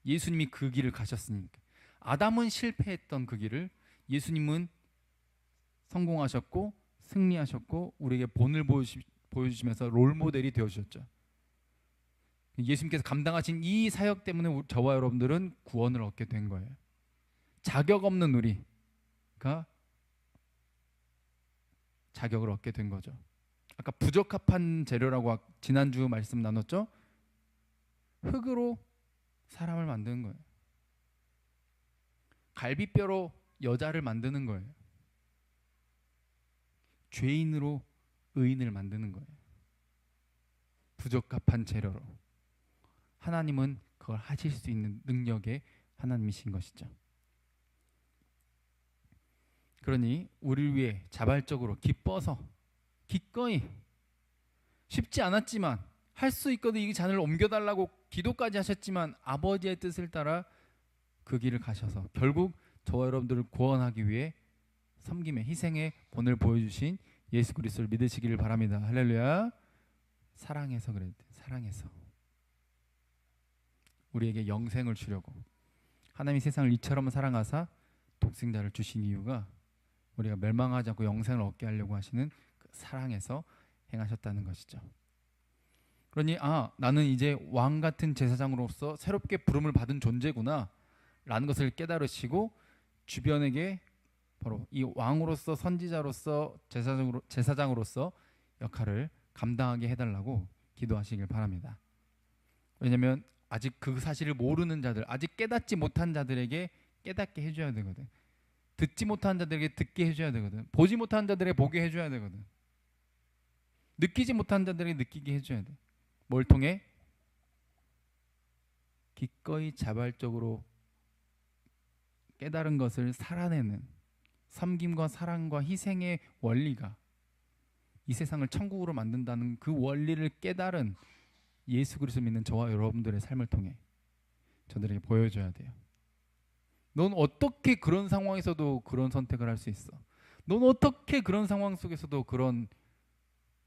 예수님이 그 길을 가셨으니까. 아담은 실패했던 그 길을 예수님은 성공하셨고 승리하셨고 우리에게 본을 보여주시면서 롤모델이 되어주셨죠. 예수님께서 감당하신 이 사역 때문에 저와 여러분들은 구원을 얻게 된 거예요. 자격 없는 우리가 자격을 얻게 된 거죠. 아까 부적합한 재료라고 지난주 말씀 나눴죠. 흙으로 사람을 만드는 거예요. 갈비뼈로 여자를 만드는 거예요. 죄인으로 의인을 만드는 거예요. 부적합한 재료로. 하나님은 그걸 하실 수 있는 능력의 하나님이신 것이죠. 그러니 우리를 위해 자발적으로 기뻐서 기꺼이, 쉽지 않았지만 할 수 있거든 이 잔을 옮겨달라고 기도까지 하셨지만 아버지의 뜻을 따라 그 길을 가셔서 결국 저와 여러분들을 구원하기 위해 섬김의 희생의 본을 보여주신 예수 그리스도를 믿으시기를 바랍니다. 할렐루야. 사랑해서 그랬대. 사랑해서 우리에게 영생을 주려고 하나님이 세상을 이처럼 사랑하사 독생자를 주신 이유가 우리가 멸망하지 않고 영생을 얻게 하려고 하시는 그 사랑에서 행하셨다는 것이죠. 그러니 나는 이제 왕 같은 제사장으로서 새롭게 부름을 받은 존재구나 라는 것을 깨달으시고 주변에게 바로 이 왕으로서 선지자로서 제사장으로서 역할을 감당하게 해달라고 기도하시길 바랍니다. 왜냐하면 아직 그 사실을 모르는 자들, 아직 깨닫지 못한 자들에게 깨닫게 해줘야 되거든. 듣지 못한 자들에게 듣게 해줘야 되거든. 보지 못한 자들에게 보게 해줘야 되거든. 느끼지 못한 자들에게 느끼게 해줘야 돼. 뭘 통해? 기꺼이 자발적으로 깨달은 것을 살아내는 섬김과 사랑과 희생의 원리가 이 세상을 천국으로 만든다는 그 원리를 깨달은 예수 그리스도 믿는 저와 여러분들의 삶을 통해 저들에게 보여줘야 돼요. 넌 어떻게 그런 상황에서도 그런 선택을 할 수 있어? 넌 어떻게 그런 상황 속에서도 그런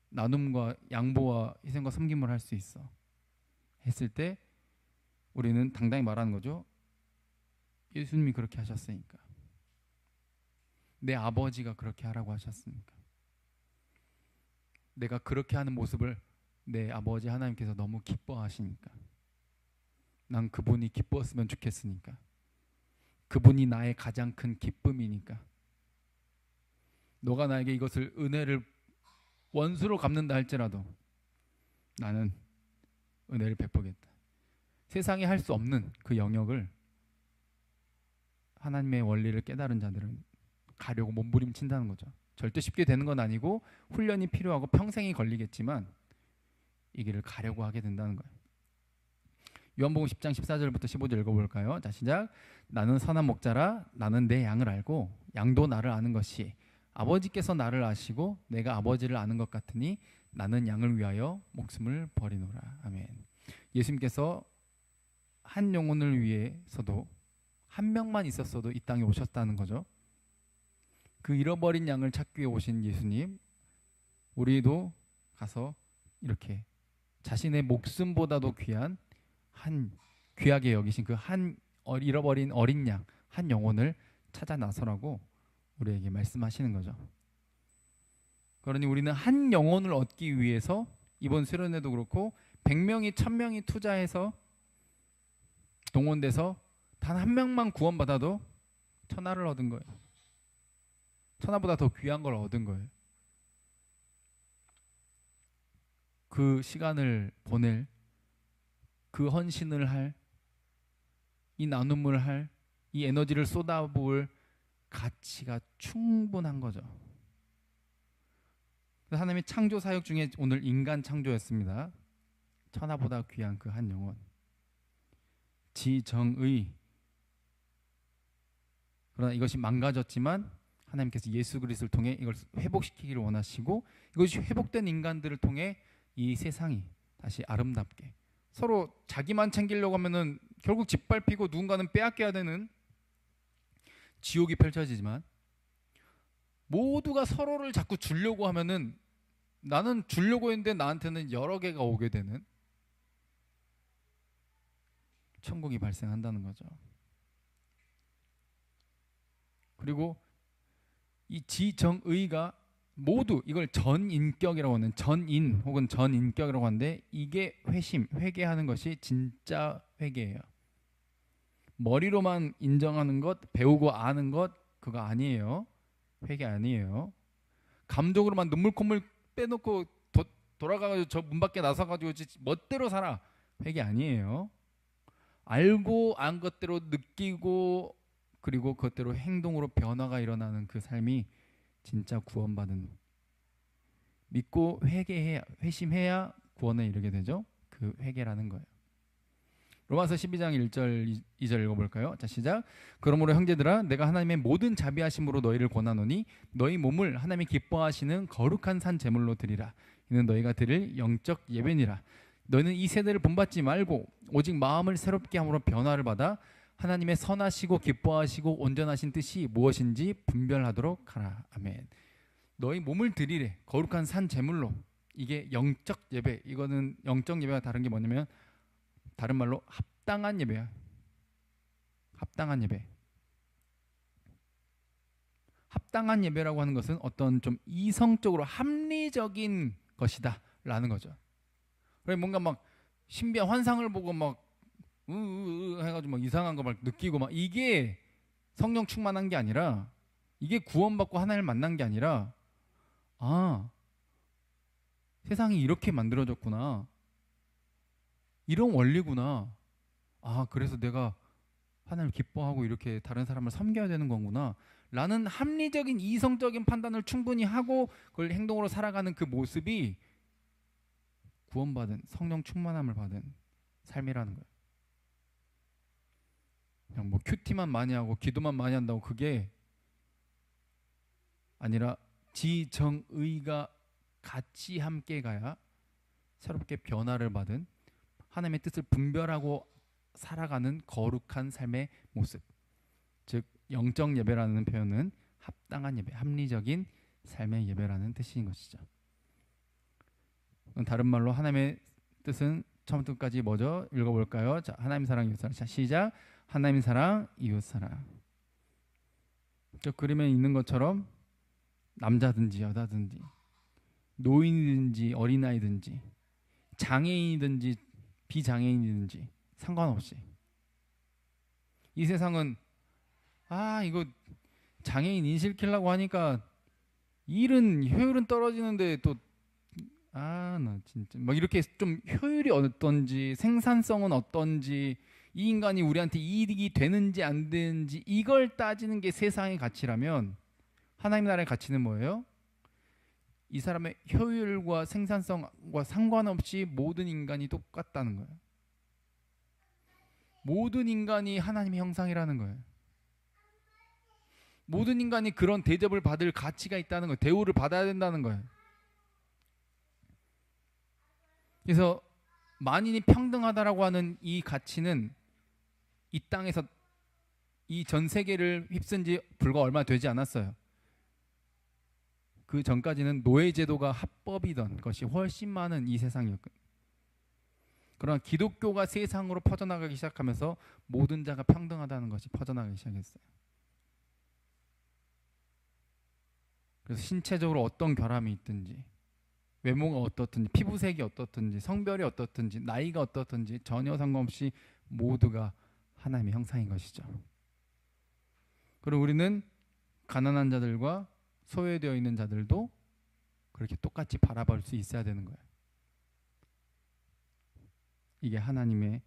나눔과 양보와 희생과 섬김을 할 수 있어? 했을 때 우리는 당당히 말하는 거죠. 예수님이 그렇게 하셨으니까. 내 아버지가 그렇게 하라고 하셨으니까. 내가 그렇게 하는 모습을 내 아버지 하나님께서 너무 기뻐하시니까. 난 그분이 기뻤으면 좋겠으니까. 그분이 나의 가장 큰 기쁨이니까. 너가 나에게 이것을 은혜를 원수로 갚는다 할지라도 나는 은혜를 베푸겠다. 세상이 할 수 없는 그 영역을 하나님의 원리를 깨달은 자들은 가려고 몸부림친다는 거죠. 절대 쉽게 되는 건 아니고 훈련이 필요하고 평생이 걸리겠지만 이 길을 가려고 하게 된다는 거예요. 요한복음 10장 14절부터 15절 읽어볼까요? 자, 시작. 나는 선한 목자라. 나는 내 양을 알고 양도 나를 아는 것이 아버지께서 나를 아시고 내가 아버지를 아는 것 같으니 나는 양을 위하여 목숨을 버리노라. 아멘. 예수님께서 한 영혼을 위해서도 한 명만 있었어도 이 땅에 오셨다는 거죠. 그 잃어버린 양을 찾기 위해 오신 예수님, 우리도 가서 이렇게 자신의 목숨보다도 귀한 귀하게 여기신 그 잃어버린 어린 양 한 영혼을 찾아 나서라고 우리에게 말씀하시는 거죠. 그러니 우리는 한 영혼을 얻기 위해서 이번 수련회도 그렇고 100명이 1000명이 투자해서 동원돼서 단 한 명만 구원받아도 천하를 얻은 거예요. 천하보다 더 귀한 걸 얻은 거예요. 그 시간을 보낼, 그 헌신을 할, 이 나눔을 할, 이 에너지를 쏟아부을 가치가 충분한 거죠. 하나님의 창조 사역 중에 오늘 인간 창조였습니다. 천하보다 귀한 그 한 영혼. 지정의. 그러나 이것이 망가졌지만 하나님께서 예수 그리스도를 통해 이걸 회복시키기를 원하시고, 이것이 회복된 인간들을 통해 이 세상이 다시 아름답게, 서로 자기만 챙기려고 하면은 결국 짓밟히고 누군가는 빼앗겨야 되는 지옥이 펼쳐지지만, 모두가 서로를 자꾸 주려고 하면은 나는 주려고 했는데 나한테는 여러 개가 오게 되는 천국이 발생한다는 거죠. 그리고 이 지정의가 모두 이걸 전인격이라고 하는, 전인 혹은 전인격이라고 하는데, 이게 회개하는 것이 진짜 회개예요. 머리로만 인정하는 것, 배우고 아는 것, 그거 아니에요. 회개 아니에요. 감정으로만 눈물 콧물 빼놓고 돌아가가지고 저 문 밖에 나서가지고 멋대로 살아. 회개 아니에요. 알고 안 것대로 느끼고, 그리고 그것대로 행동으로 변화가 일어나는 그 삶이 진짜 구원받은, 믿고 회개해야, 회심해야 구원에 이르게 되죠. 그 회개라는 거예요. 로마서 12장 1절 2절 읽어볼까요? 자, 시작. 그러므로 형제들아, 내가 하나님의 모든 자비하심으로 너희를 권하노니 너희 몸을 하나님이 기뻐하시는 거룩한 산 제물로 드리라. 이는 너희가 드릴 영적 예배니라. 너희는 이 세대를 본받지 말고 오직 마음을 새롭게 함으로 변화를 받아 하나님의 선하시고 기뻐하시고 온전하신 뜻이 무엇인지 분별하도록 하라. 아멘. 너희 몸을 드리래. 거룩한 산 제물로. 이게 영적 예배. 이거는 영적 예배와 다른 게 뭐냐면, 다른 말로 합당한 예배야. 합당한 예배. 합당한 예배라고 하는 것은 어떤 좀 이성적으로 합리적인 것이다 라는 거죠. 그래, 뭔가 막 신비한 환상을 보고 막 해가지고 막 이상한 거 막 느끼고 막, 이게 성령 충만한 게 아니라, 이게 구원받고 하나님을 만난 게 아니라, 아, 세상이 이렇게 만들어졌구나, 이런 원리구나, 아, 그래서 내가 하나님을 기뻐하고 이렇게 다른 사람을 섬겨야 되는 거구나 라는 합리적인 이성적인 판단을 충분히 하고 그걸 행동으로 살아가는 그 모습이 구원받은, 성령 충만함을 받은 삶이라는 거예요. 그냥 뭐 큐티만 많이 하고 기도만 많이 한다고 그게 아니라, 지정의가 같이 함께 가야 새롭게 변화를 받은, 하나님의 뜻을 분별하고 살아가는 거룩한 삶의 모습. 즉 영적 예배라는 표현은 합당한 예배, 합리적인 삶의 예배라는 뜻인 것이죠. 다른 말로 하나님의 뜻은 처음부터 끝까지 뭐죠? 읽어볼까요? 자, 하나님 사랑 이웃 사랑. 자, 시작. 하나님 사랑 이웃 사랑. 저 그림에 있는 것처럼 남자든지 여자든지 노인이든지 어린아이든지 장애인이든지 비장애인이든지 상관없이, 이 세상은 이거 장애인 인식시키려고 하니까 효율은 떨어지는데 또 나 진짜 막 이렇게 좀 효율이 어떤지, 생산성은 어떤지, 이 인간이 우리한테 이익이 되는지 안 되는지, 이걸 따지는 게 세상의 가치라면, 하나님 나라의 가치는 뭐예요? 이 사람의 효율과 생산성과 상관없이 모든 인간이 똑같다는 거예요. 모든 인간이 하나님의 형상이라는 거예요. 모든 인간이 그런 대접을 받을 가치가 있다는 거예요. 대우를 받아야 된다는 거예요. 그래서 만인이 평등하다라고 하는 이 가치는 이 땅에서 이 전 세계를 휩쓴 지 불과 얼마 되지 않았어요. 그 전까지는 노예제도가 합법이던 것이 훨씬 많은 이 세상이었거든요. 그러나 기독교가 세상으로 퍼져나가기 시작하면서 모든 자가 평등하다는 것이 퍼져나가기 시작했어요. 그래서 신체적으로 어떤 결함이 있든지, 외모가 어떻든지, 피부색이 어떻든지, 성별이 어떻든지, 나이가 어떻든지 전혀 상관없이 모두가 하나님의 형상인 것이죠. 그리고 우리는 가난한 자들과 소외되어 있는 자들도 그렇게 똑같이 바라볼 수 있어야 되는 거예요. 이게 하나님의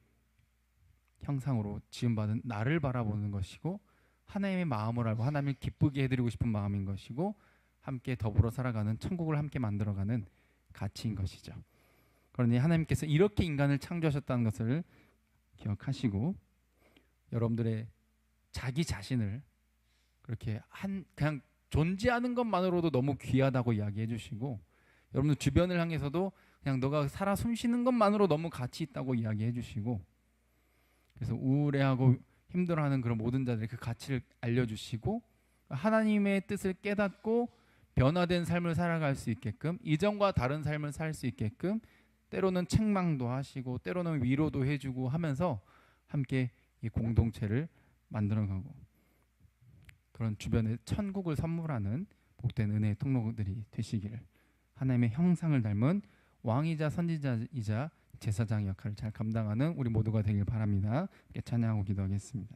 형상으로 지음받은 나를 바라보는 것이고, 하나님의 마음을 알고 하나님을 기쁘게 해드리고 싶은 마음인 것이고, 함께 더불어 살아가는 천국을 함께 만들어가는 가치인 것이죠. 그러니 하나님께서 이렇게 인간을 창조하셨다는 것을 기억하시고, 여러분들의 자기 자신을 그렇게 그냥 존재하는 것만으로도 너무 귀하다고 이야기해 주시고, 여러분들 주변을 향해서도 그냥 너가 살아 숨쉬는 것만으로 너무 가치 있다고 이야기해 주시고, 그래서 우울해하고 힘들어하는 그런 모든 자들의 그 가치를 알려주시고, 하나님의 뜻을 깨닫고 변화된 삶을 살아갈 수 있게끔, 이전과 다른 삶을 살 수 있게끔 때로는 책망도 하시고 때로는 위로도 해주고 하면서 함께 이 공동체를 만들어가고, 그런 주변에 천국을 선물하는 복된 은혜의 통로들이 되시기를, 하나님의 형상을 닮은 왕이자 선지자이자 제사장 역할을 잘 감당하는 우리 모두가 되길 바랍니다. 찬양하고 기도하겠습니다.